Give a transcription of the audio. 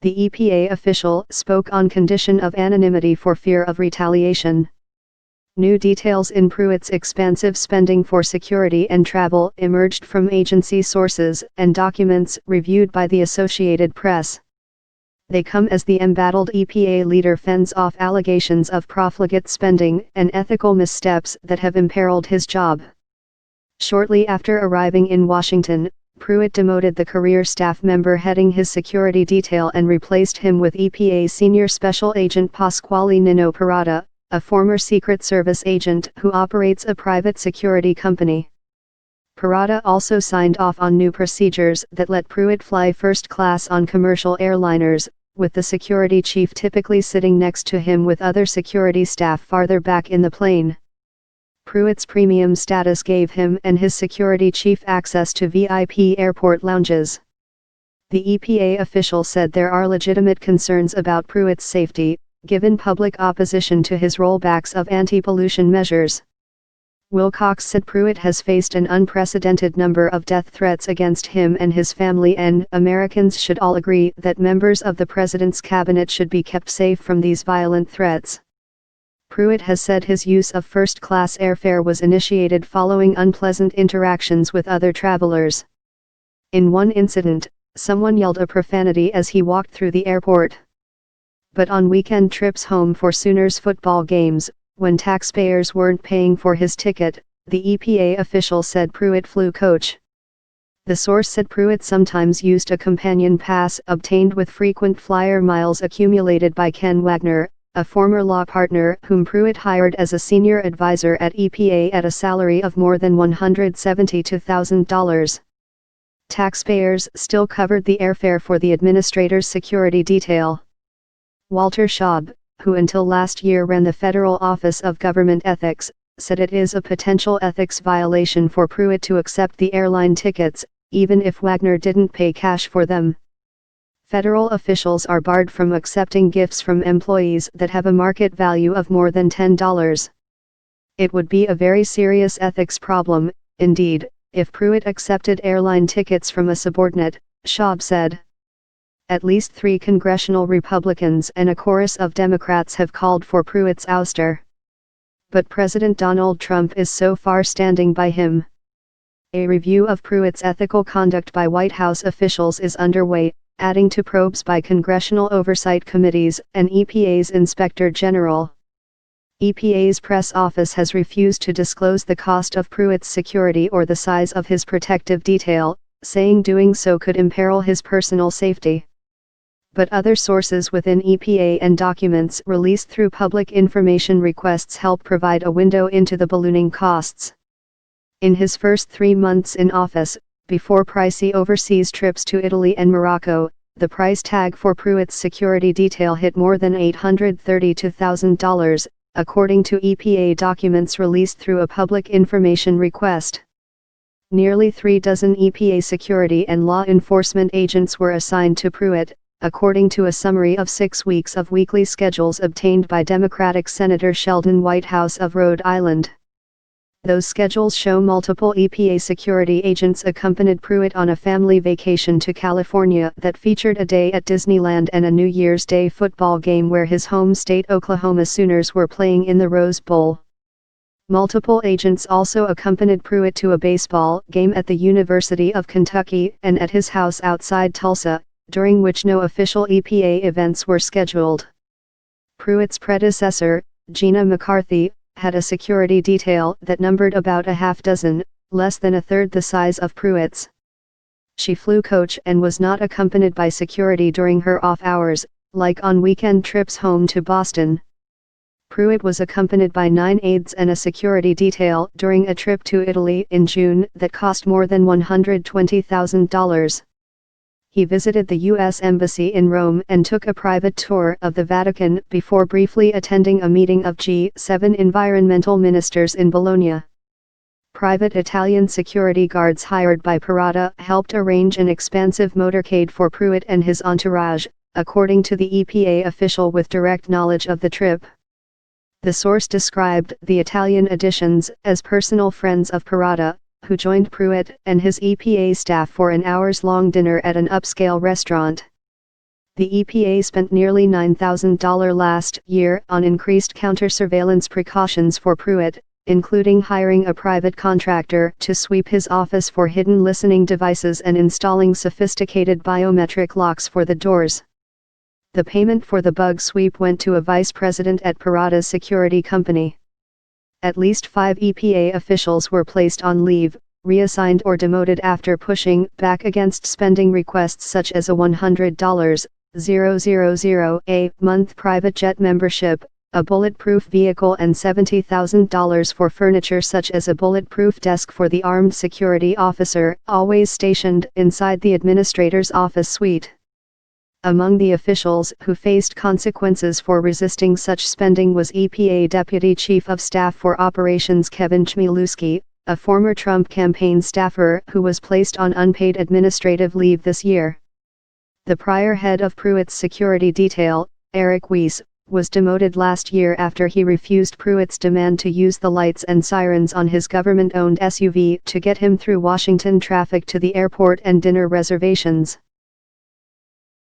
The EPA official spoke on condition of anonymity for fear of retaliation. New details in Pruitt's expansive spending for security and travel emerged from agency sources and documents reviewed by the Associated Press. They come as the embattled EPA leader fends off allegations of profligate spending and ethical missteps that have imperiled his job. Shortly after arriving in Washington, Pruitt demoted the career staff member heading his security detail and replaced him with EPA Senior Special Agent Pasquale Nino Parada, a former Secret Service agent who operates a private security company. Parada also signed off on new procedures that let Pruitt fly first class on commercial airliners, with the security chief typically sitting next to him with other security staff farther back in the plane. Pruitt's premium status gave him and his security chief access to VIP airport lounges. The EPA official said there are legitimate concerns about Pruitt's safety, given public opposition to his rollbacks of anti-pollution measures. Wilcox said Pruitt has faced an unprecedented number of death threats against him and his family, and Americans should all agree that members of the president's cabinet should be kept safe from these violent threats. Pruitt has said his use of first-class airfare was initiated following unpleasant interactions with other travelers. In one incident, someone yelled a profanity as he walked through the airport. But on weekend trips home for Sooners football games, when taxpayers weren't paying for his ticket, the EPA official said Pruitt flew coach. The source said Pruitt sometimes used a companion pass obtained with frequent flyer miles accumulated by Ken Wagner, a former law partner whom Pruitt hired as a senior advisor at EPA at a salary of more than $172,000. Taxpayers still covered the airfare for the administrator's security detail. Walter Schaub, who until last year ran the Federal Office of Government Ethics, said it is a potential ethics violation for Pruitt to accept the airline tickets, even if Wagner didn't pay cash for them. Federal officials are barred from accepting gifts from employees that have a market value of more than $10. It would be a very serious ethics problem, indeed, if Pruitt accepted airline tickets from a subordinate, Schaub said. At least 3 congressional Republicans and a chorus of Democrats have called for Pruitt's ouster. But President Donald Trump is so far standing by him. A review of Pruitt's ethical conduct by White House officials is underway, adding to probes by congressional oversight committees and EPA's Inspector General. EPA's press office has refused to disclose the cost of Pruitt's security or the size of his protective detail, saying doing so could imperil his personal safety. But other sources within EPA and documents released through public information requests help provide a window into the ballooning costs. In his first 3 months in office, before pricey overseas trips to Italy and Morocco, the price tag for Pruitt's security detail hit more than $832,000, according to EPA documents released through a public information request. Nearly 3 dozen EPA security and law enforcement agents were assigned to Pruitt, according to a summary of 6 weeks of weekly schedules obtained by Democratic Senator Sheldon Whitehouse of Rhode Island. Those schedules show multiple EPA security agents accompanied Pruitt on a family vacation to California that featured a day at Disneyland and a New Year's Day football game where his home state Oklahoma Sooners were playing in the Rose Bowl. Multiple agents also accompanied Pruitt to a baseball game at the University of Kentucky and at his house outside Tulsa, during which no official EPA events were scheduled. Pruitt's predecessor, Gina McCarthy, had a security detail that numbered about a half dozen, less than a third the size of Pruitt's. She flew coach and was not accompanied by security during her off hours, like on weekend trips home to Boston. Pruitt was accompanied by 9 aides and a security detail during a trip to Italy in June that cost more than $120,000. He visited the U.S. Embassy in Rome and took a private tour of the Vatican before briefly attending a meeting of G7 environmental ministers in Bologna. Private Italian security guards hired by Parada helped arrange an expansive motorcade for Pruitt and his entourage, according to the EPA official with direct knowledge of the trip. The source described the Italian additions as personal friends of Parada, who joined Pruitt and his EPA staff for an hours-long dinner at an upscale restaurant. The EPA spent nearly $9,000 last year on increased counter-surveillance precautions for Pruitt, including hiring a private contractor to sweep his office for hidden listening devices and installing sophisticated biometric locks for the doors. The payment for the bug sweep went to a vice president at Parada's security company. At least 5 EPA officials were placed on leave, reassigned or demoted after pushing back against spending requests such as a $100,000 a month private jet membership, a bulletproof vehicle and $70,000 for furniture such as a bulletproof desk for the armed security officer, always stationed inside the administrator's office suite. Among the officials who faced consequences for resisting such spending was EPA Deputy Chief of Staff for Operations Kevin Chmielewski, a former Trump campaign staffer who was placed on unpaid administrative leave this year. The prior head of Pruitt's security detail, Eric Weiss, was demoted last year after he refused Pruitt's demand to use the lights and sirens on his government-owned SUV to get him through Washington traffic to the airport and dinner reservations.